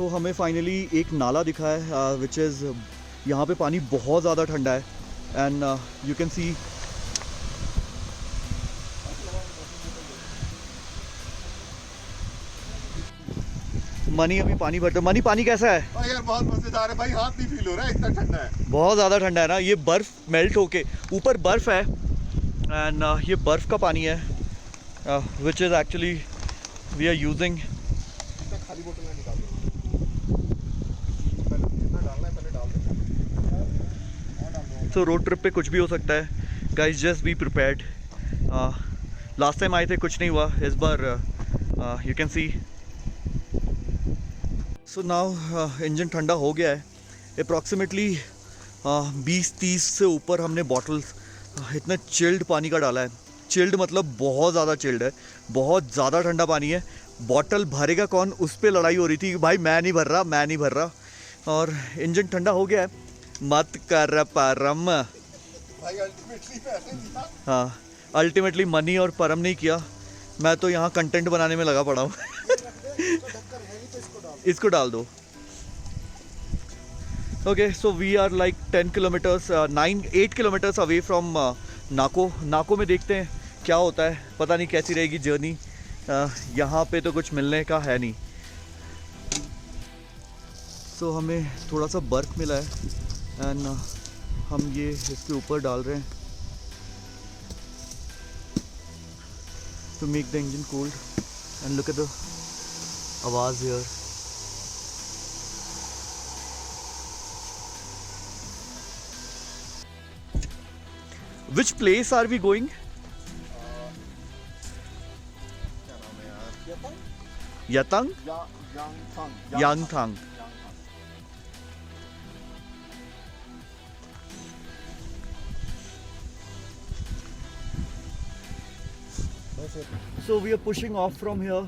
सो हमें फाइनली एक नाला दिखा है विच इज़, यहाँ पे पानी बहुत ज़्यादा ठंडा है and you can C money अभी पानी भरता है। मनी पानी कैसा है? यार बहुत मजेदार है भाई, हाथ नहीं फील हो रहा है, इतना ठंडा है। बहुत ज़्यादा ठंडा है ना, ये बर्फ़ मेल्ट होके ऊपर बर्फ़ है एंड ये बर्फ़ का पानी है which is actually we are using. खाली बोतल में निकाल दो, पहले जितना डालना है पहले डाल दो। सो रोड ट्रिप पे कुछ भी हो सकता है guys, just be prepared. Last time आए थे कुछ नहीं हुआ, इस बार you can see. So now engine ठंडा हो गया है। अप्रॉक्सीमेटली 20-30 से ऊपर हमने बॉटल्स इतना चिल्ड पानी का डाला है। चिल्ड मतलब बहुत ज़्यादा चिल्ड है, बहुत ज़्यादा ठंडा पानी है। बॉटल भरेगा कौन, उस पर लड़ाई हो रही थी कि भाई मैं नहीं भर रहा, मैं नहीं भर रहा। और इंजन ठंडा हो गया है, मत कर परम। भाई अल्टीमेटली पैसे दिया। हाँ, अल्टीमेटली मनी और परम नहीं किया, मैं तो यहाँ कंटेंट बनाने में लगा पड़ा हूँ। इसको डाल दो। Okay, so we are like 10 kilometres 8 kilometres away from Nako. Nako में देखते हैं क्या होता है, पता नहीं कैसी रहेगी जर्नी। यहाँ पे तो कुछ मिलने का है नहीं। सो हमें थोड़ा सा बर्फ़ मिला है एंड हम ये इसके ऊपर डाल रहे हैं to make the engine cold and look at the आवाज़ here. Which place are we going? क्या नाम है यार? Yatang? यांगथांग। Yangthang. So we are pushing off from here.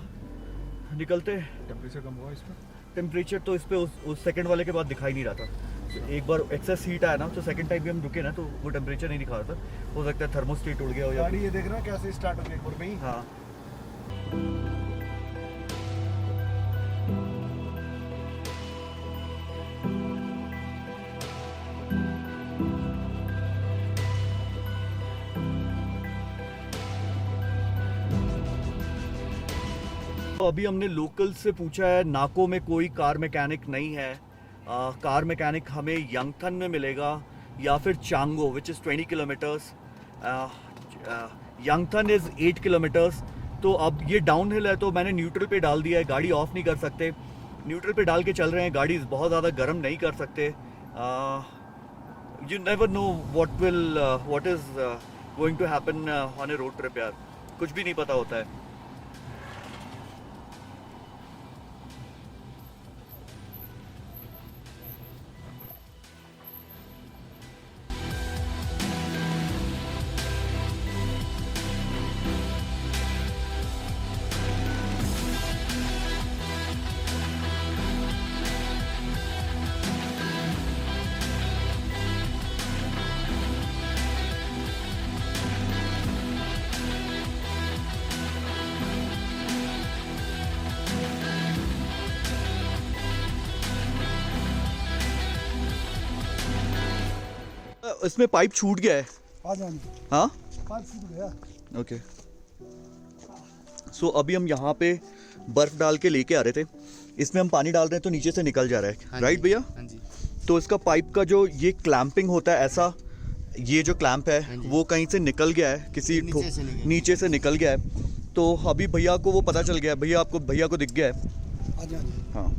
निकलते। टेम्परेचर कम हुआ इसमें? टेम्परेचर तो इस पे उस सेकंड वाले के बाद दिखाई नहीं रहा था। एक बार एक्सेस हीट आया ना, तो सेकंड टाइम भी हम रुके ना तो वो टेम्परेचर नहीं दिखा रहा था। हो सकता है थर्मोस्टेट उड़ गया हो या गाड़ी ये देख रहा है कैसे स्टार्ट हो गई एक बार में ही। हाँ। तो अभी हमने लोकल से पूछा है, नाको में कोई कार मैकेनिक नहीं है। कार मैकेनिक हमें यंगथन में मिलेगा या फिर Chango which is 20 kilometres. Yangthang is 8 kilometres. तो अब ये डाउन हिल है तो मैंने न्यूट्रल पे डाल दिया है, गाड़ी ऑफ नहीं कर सकते। न्यूट्रल पे डाल के चल रहे हैं, गाड़ी बहुत ज़्यादा गर्म नहीं कर सकते। You never know what is going to happen on a road trip यार, कुछ भी नहीं पता होता है। इसमें पाइप छूट गया है। हाँ, पाइप छूट गया। ओके। सो अभी हम यहाँ पे बर्फ डाल के लेके आ रहे थे, इसमें हम पानी डाल रहे हैं तो नीचे से निकल जा रहा है। राइट भैया? हाँ जी। तो इसका पाइप का जो ये क्लैंपिंग होता है, ऐसा ये जो क्लैंप है वो कहीं से निकल गया है, किसी नीचे से निकल गया है। तो अभी भैया को वो पता चल गया, भैया को दिख गया है। हाँ,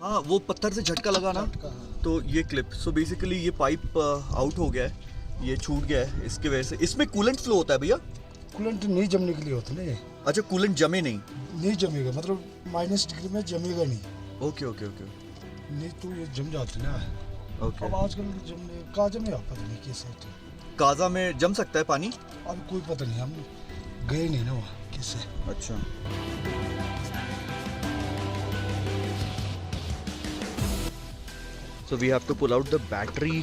हाँ, वो पत्थर से झटका लगा ना, तो ये क्लिप। सो बेसिकली ये पाइप आउट हो गया है, ये छूट गया है इसकी वजह से। इसमें कूलेंट फ्लो होता है भैया? कूलेंट नहीं जमने के लिए होता है। अच्छा, कूलेंट जमे नहीं? नहीं जमेगा, मतलब -डिग्री में जमेगा नहीं। Okay okay okay. नहीं तो ये जम जाते ना। ओके। अब आजकल जमने का जमे आप पता नहीं कैसे होते। काजा में जम सकता है पानी? अब कोई पता नहीं, हम गए नहीं ना वहाँ कैसे। अच्छा। So we have to pull out the battery,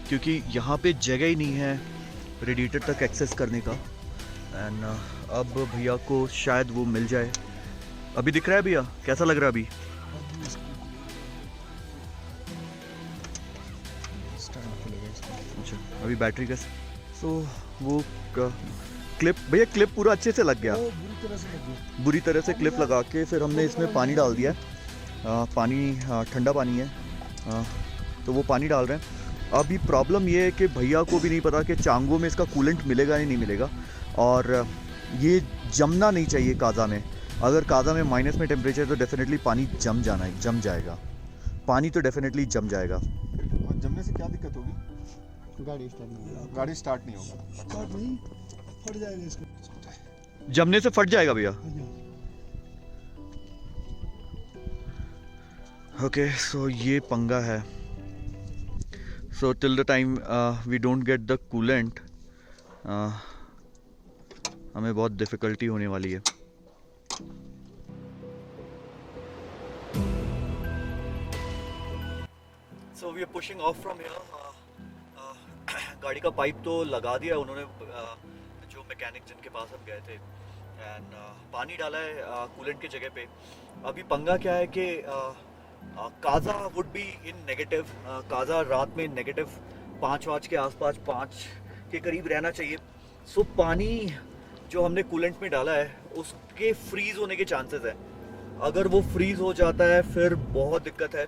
क्योंकि यहाँ पे जगह ही नहीं है रेडिएटर तक एक्सेस करने का। एंड अब भैया को शायद वो मिल जाए। अभी दिख रहा है भैया, कैसा लग रहा है अभी? अच्छा, अभी बैटरी का वो क्लिप, भैया क्लिप पूरा अच्छे से लग गया। वो बुरी तरह से लग गई। बुरी तरह से क्लिप लगा के फिर हमने इसमें पानी डाल दिया। पानी ठंडा पानी है, तो वो पानी डाल रहे हैं। अभी प्रॉब्लम ये है कि भैया को भी नहीं पता कि चांगो में इसका कूलेंट मिलेगा या नहीं मिलेगा, और ये जमना नहीं चाहिए काज़ा में। अगर काज़ा में माइनस में टेम्परेचर तो डेफिनेटली पानी जम जाएगा। पानी तो डेफिनेटली जम जाएगा। और जमने से क्या दिक्कत होगी? गाड़ी स्टार्ट नहीं होगा। गाड़ी स्टार्ट नहीं होगा। स्टार्ट नहीं, फट जाएगा इसको। जमने से फट जाएगा भैया। ओके, सो ये पंगा है। So till the time we don't get the coolant, हमें बहुत डिफ़िकल्टी होने वाली है। So we are pushing off from here. गाड़ी का पाइप तो लगा दिया उन्होंने, जो मैकेनिक जिनके पास हम गए थे, एंड पानी डाला है कूलेंट की जगह पे। अभी पंगा क्या है कि Kaza would be in negative. Kaza रात में नेगेटिव 5 के आसपास, 5 के करीब रहना चाहिए। सो पानी जो हमने कूलेंट में डाला है उसके फ्रीज होने के चांसेस है। अगर वो फ्रीज हो जाता है फिर बहुत दिक्कत है,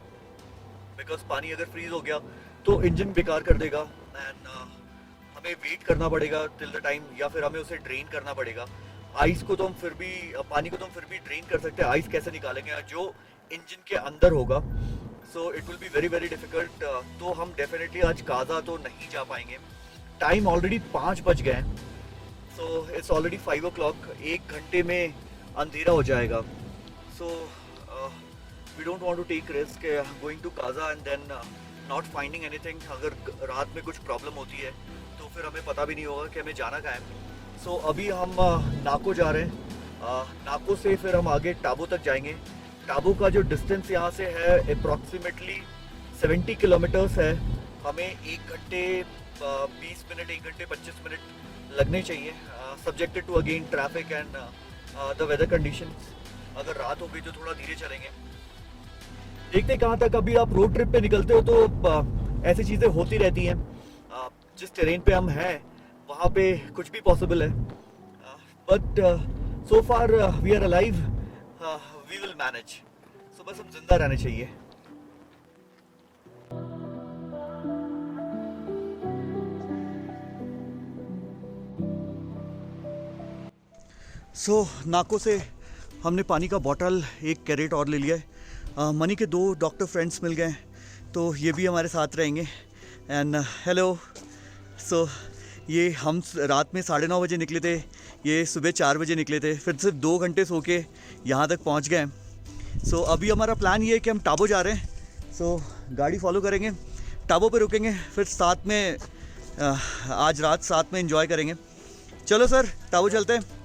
बिकॉज पानी अगर फ्रीज हो गया तो इंजन बेकार कर देगा, एंड हमें वेट करना पड़ेगा टिल द टाइम, या फिर हमें उसे ड्रेन करना पड़ेगा। आइस को तो हम फिर भी, पानी को तो हम फिर भी ड्रेन कर सकते हैं। आइस कैसे निकालेंगे जो इंजन के अंदर होगा? So it will be very very difficult. तो हम डेफिनेटली आज काज़ा तो नहीं जा पाएंगे। टाइम ऑलरेडी 5 बज गए हैं, सो इट्स ऑलरेडी 5 o'clock। 1 घंटे में अंधेरा हो जाएगा। So we don't want to take risk going to Kaza and then not finding anything. अगर रात में कुछ प्रॉब्लम होती है तो फिर हमें पता भी नहीं होगा कि हमें जाना कहाँ है। सो अभी हम नाको जा रहे हैं। नाको से फिर हम आगे टाबो तक जाएंगे। टाबो का जो डिस्टेंस यहाँ से है अप्रॉक्सीमेटली 70 किलोमीटर्स है। हमें 1 घंटे 20 मिनट, 1 घंटे 25 मिनट लगने चाहिए, subjected to again traffic and the weather conditions. अगर रात हो गई तो थोड़ा धीरे चलेंगे, देखते कहाँ तक। अभी आप रोड ट्रिप पे निकलते हो तो ऐसी चीज़ें होती रहती हैं। जिस टेरेन पे हम हैं वहाँ पे कुछ भी पॉसिबल है, but so far we are alive, we will manage. So बस हम जिंदा रहने चाहिए। सो नाको से हमने पानी का बॉटल 1 कैरेट और ले लिया है। मनी के 2 डॉक्टर फ्रेंड्स मिल गए, तो ये भी हमारे साथ रहेंगे। And hello. सो ये हम रात में 9:30 बजे निकले थे, ये सुबह 4 बजे निकले थे, फिर सिर्फ 2 घंटे सो के यहाँ तक पहुँच गए। सो अभी हमारा प्लान ये है कि हम टाबो जा रहे हैं। सो गाड़ी फॉलो करेंगे, टाबो पे रुकेंगे, फिर साथ में आज रात साथ में एंजॉय करेंगे। चलो सर, टाबो चलते हैं।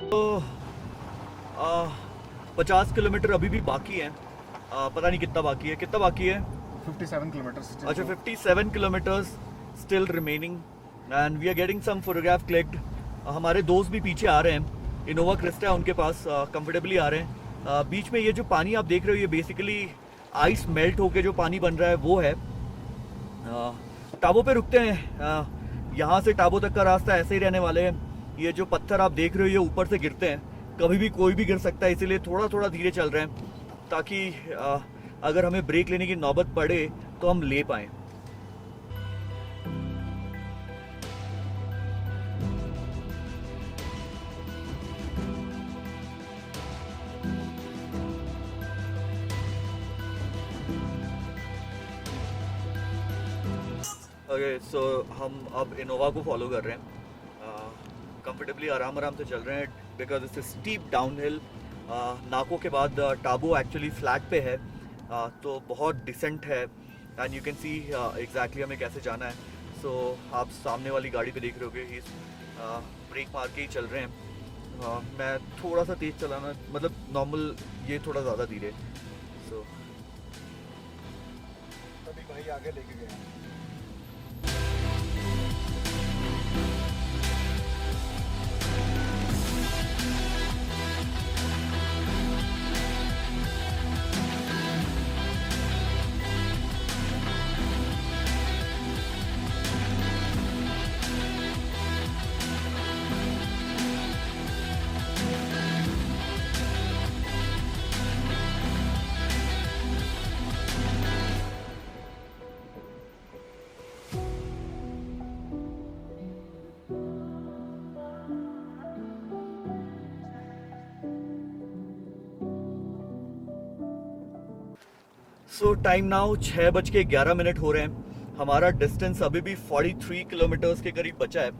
तो 50 किलोमीटर अभी भी बाकी है। पता नहीं कितना बाकी है 57 किलोमीटर अच्छा 57 kilometres still remaining and we are getting some photograph clicked. हमारे दोस्त भी पीछे आ रहे हैं, इनोवा क्रिस्टा है उनके पास, कंफर्टेबली आ रहे हैं। बीच में ये जो पानी आप देख रहे हो ये बेसिकली आइस मेल्ट होके जो पानी बन रहा है वो है। टाबो पे रुकते हैं, यहाँ से टाबो तक का रास्ता ऐसे ही रहने वाले हैं। ये जो पत्थर आप देख रहे हो ये ऊपर से गिरते हैं, कभी भी कोई भी गिर सकता है, इसीलिए थोड़ा थोड़ा धीरे चल रहे हैं ताकि अगर हमें ब्रेक लेने की नौबत पड़े तो हम ले पाएँ। ओके सो हम अब इनोवा को फॉलो कर रहे हैं, कंफर्टेबली आराम से चल रहे हैं because it's steep downhill. Nako के बाद टाबो एक्चुअली फ्लैट पे है, तो बहुत डिसेंट है and you can C exactly हमें कैसे जाना है। सो आप सामने वाली गाड़ी पे देख रहे होगे ही ब्रेक मार के ही चल रहे हैं। मैं थोड़ा सा तेज़ चलाना, मतलब नॉर्मल, ये थोड़ा ज़्यादा धीरे। सो तभी भाई आगे लेके गया। सो टाइम नाउ 6:11 हो रहे हैं। हमारा डिस्टेंस अभी भी 43 किलोमीटर्स के करीब बचा है।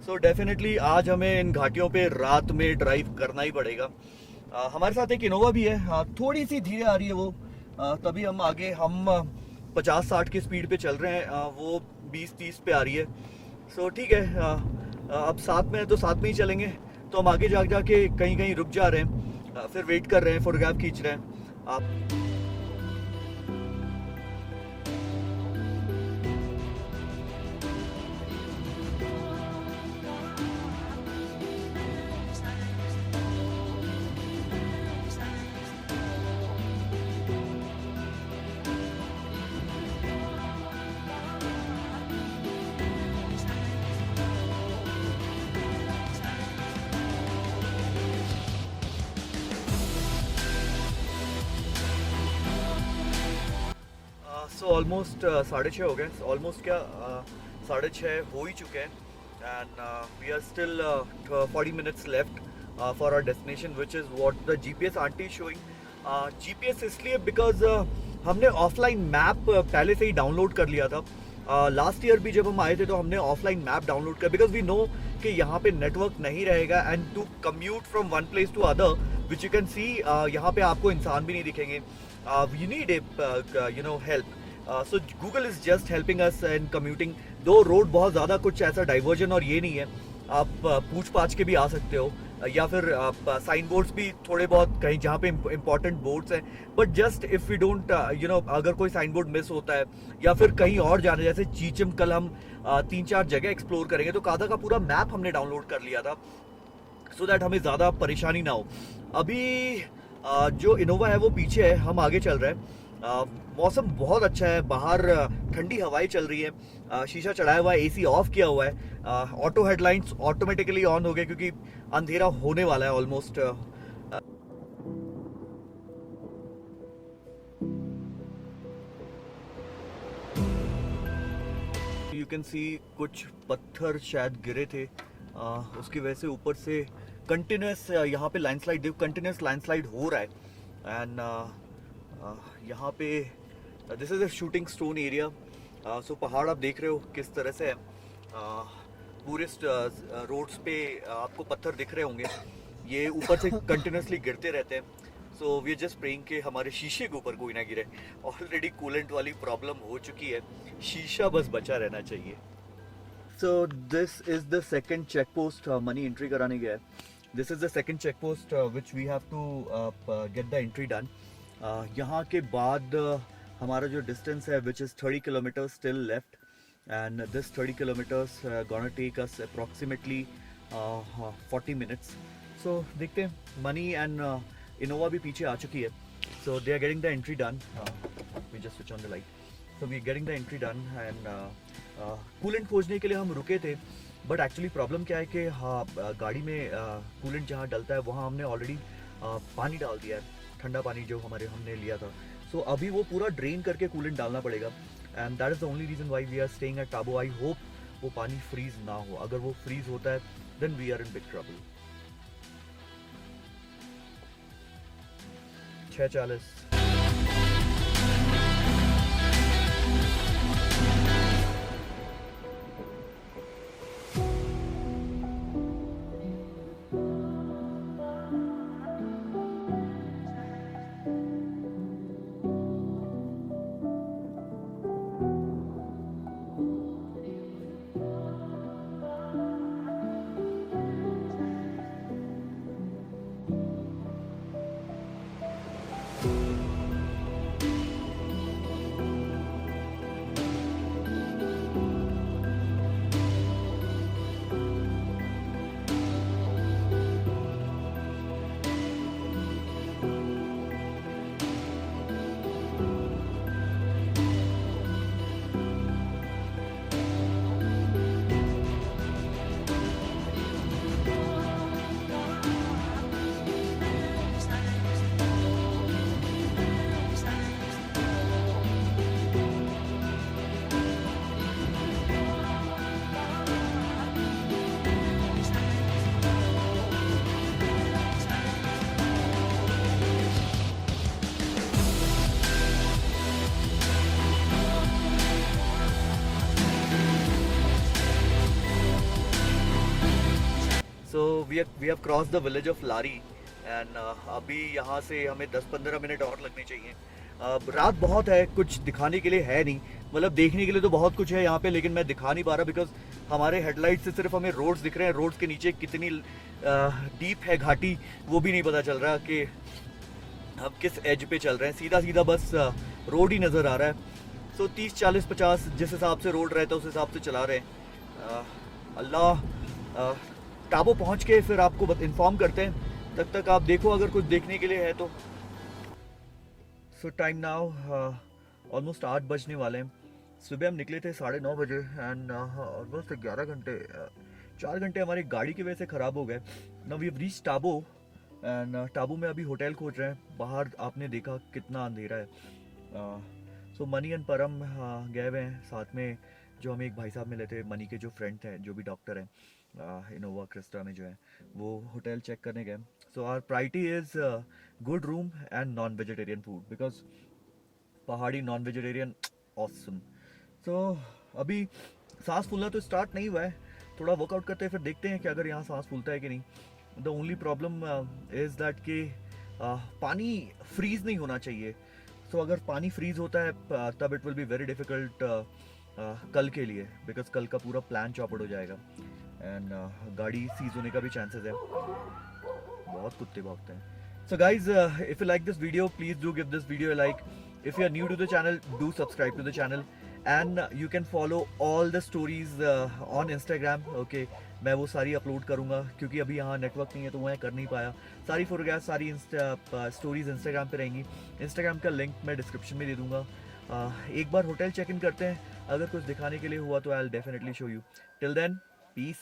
सो डेफिनेटली आज हमें इन घाटियों पे रात में ड्राइव करना ही पड़ेगा। हमारे साथ एक इनोवा भी है, थोड़ी सी धीरे आ रही है वो, तभी हम आगे 50-60 की स्पीड पे चल रहे हैं, वो 20-30 पे आ रही है। सो ठीक है, अब साथ में है तो साथ में ही चलेंगे। तो हम आगे जाके कहीं रुक जा रहे हैं, फिर वेट कर रहे हैं, फोटोग्राफ खींच रहे हैं। आप सो ऑलमोस्ट 6:30 हो गए, ऑलमोस्ट क्या 6:30 हो ही चुके हैं and we are still 40 minutes left for our destination which is what the GPS aunty showing. GPS इसलिए बिकॉज हमने ऑफलाइन मैप पहले से ही डाउनलोड कर लिया था। लास्ट ईयर भी जब हम आए थे तो हमने ऑफलाइन मैप डाउनलोड किया बिकॉज वी नो कि यहाँ पे नेटवर्क नहीं रहेगा and to commute from one place to other which you can see यहाँ पे आपको इंसान भी नहीं दिखेंगे। You need a help. So Google is just helping us in commuting. दो रोड बहुत ज़्यादा कुछ ऐसा डाइवर्जन और ये नहीं है, आप पूछ पाछ के भी आ सकते हो, या फिर आप साइन बोर्ड्स भी थोड़े बहुत कहीं जहाँ पे इंपॉर्टेंट बोर्ड्स हैं, but just if we don't अगर कोई साइन बोर्ड मिस होता है या फिर कहीं और जाना, जैसे चीचम कल हम 3-4 जगह एक्सप्लोर करेंगे, तो कादा का पूरा मैप हमने डाउनलोड कर लिया था सो दैट हमें ज़्यादा परेशानी ना हो। अभी जो इनोवा है वो पीछे है, हम आगे चल रहे हैं। मौसम बहुत अच्छा है, बाहर ठंडी हवाएं चल रही है, शीशा चढ़ाया हुआ है, एसी ऑफ किया हुआ है, ऑटो हेडलाइंस ऑटोमेटिकली ऑन हो गए क्योंकि अंधेरा होने वाला है ऑलमोस्ट। यू कैन सी कुछ पत्थर शायद गिरे थे, उसकी वजह से ऊपर से कंटिन्यूस यहाँ पे लैंडस्लाइड, कंटिन्यूस लैंडस्लाइड हो रहा है एंड यहाँ पे this is a shooting stone area. So पहाड़ आप देख रहे हो किस तरह से है, पूरे रोड्स पे आपको पत्थर दिख रहे होंगे, ये ऊपर से कंटिन्यूसली गिरते रहते हैं। So we are just praying कि हमारे शीशे के ऊपर कोई ना गिरे। ऑलरेडी कूलेंट वाली प्रॉब्लम हो चुकी है, शीशा बस बचा रहना चाहिए। So this is the second check post, Mani entry कराने गया है। This is the second check post which we have to get the entry done. यहाँ के बाद हमारा जो डिस्टेंस है which is 30 kilometres still left and this 30 kilometres gonna take us approximately 40 minutes. So देखते हैं. मनी एंड इनोवा भी पीछे आ चुकी है. So they are getting the entry done. We just switch on the light. So we are getting the entry done and coolant खोजने के लिए हम रुके थे. बट एक्चुअली प्रॉब्लम क्या है कि हाँ गाड़ी में कूलेंट जहाँ डलता है वहाँ हमने ऑलरेडी पानी डाल दिया है, ठंडा पानी जो हमने लिया था. सो अभी वो पूरा ड्रेन करके कूलेंट डालना पड़ेगा and that is the only reason why we are staying at Tabo. I hope वो पानी फ्रीज ना हो. अगर वो फ्रीज होता है then we are in big trouble. 6:40. So we have cross the village of Lari and अभी यहाँ से हमें 10-15 मिनट और लगने चाहिए. रात बहुत है, कुछ दिखाने के लिए है नहीं. मतलब देखने के लिए तो बहुत कुछ है यहाँ पे, लेकिन मैं दिखा नहीं पा रहा बिकॉज हमारे हेडलाइट से सिर्फ हमें रोड्स दिख रहे हैं. रोड्स के नीचे कितनी डीप है घाटी वो भी नहीं पता चल रहा कि हम किस एज पे चल रहे हैं. सीधा सीधा बस रोड ही नज़र आ रहा है. सो 30, 40, 50 जिस हिसाब से रोड रहता है उस हिसाब से चला रहे हैं. अल्लाह टाबो पहुंच के फिर आपको इन्फॉर्म करते हैं. तब तक आप देखो अगर कुछ देखने के लिए है तो. सो टाइम नाउ ऑलमोस्ट 8 बजने वाले हैं. सुबह हम निकले थे 9:30 बजे एंड ऑलमोस्ट 11 घंटे 4 घंटे हमारी गाड़ी की वजह से ख़राब हो गए. Now we have reached Tabo and Tabo में अभी होटल खोज रहे हैं. बाहर आपने देखा कितना अंधेरा है. सो मनी एंड परम गए हुए हैं साथ में. जो हमें एक भाई साहब मिले थे, मनी के जो फ्रेंड थे जो भी डॉक्टर हैं इनोवा क्रिस्टा में जो है, वो होटल चेक करने गए. So our priority is good room and non vegetarian food because पहाड़ी नॉन वेजिटेरियन ऑसम. सो अभी सांस फूलना तो स्टार्ट नहीं हुआ है. थोड़ा वर्कआउट करते हैं फिर देखते हैं कि अगर यहाँ सांस फूलता है कि नहीं. The only problem is that कि पानी फ्रीज नहीं होना चाहिए. सो अगर पानी फ्रीज होता है तब it will be very difficult कल के लिए बिकॉज कल का पूरा प्लान चौपट हो जाएगा एंड गाड़ी सीज होने का भी चांसेस है. बहुत कुत्ते भौंकते हैं. So guys if you like this video please do give this video like. If you are new to the channel do subscribe to the channel and you can follow all the stories on Instagram. Okay, मैं वो सारी upload करूँगा क्योंकि अभी यहाँ network नहीं है तो मैं कर नहीं पाया. सारी फोटोग्राफ सारी स्टोरीज इंस्टाग्राम पे रहेंगी. इंस्टाग्राम का लिंक मैं डिस्क्रिप्शन में दे दूँगा. एक बार होटल चेक इन करते हैं. अगर कुछ दिखाने के लिए हुआ तो I will definitely show you. Till then piece.